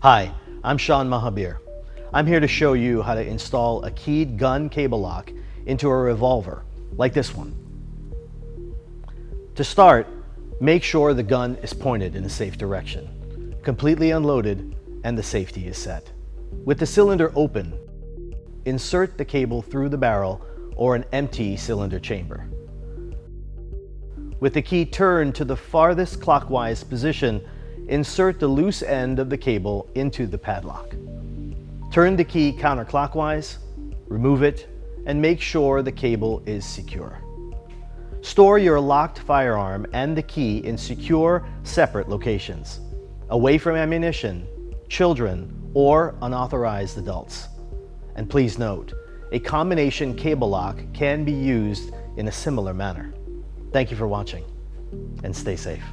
Hi, I'm Sean Mahabir. I'm here to show you how to install a keyed gun cable lock into a revolver, like this one. To start, make sure the gun is pointed in a safe direction, completely unloaded, and the safety is set. With the cylinder open, insert the cable through the barrel or an empty cylinder chamber. With the key turned to the farthest clockwise position, insert the loose end of the cable into the padlock. Turn the key counterclockwise, remove it, and make sure the cable is secure. Store your locked firearm and the key in secure, separate locations, away from ammunition, children, or unauthorized adults. And please note, a combination cable lock can be used in a similar manner. Thank you for watching, and stay safe.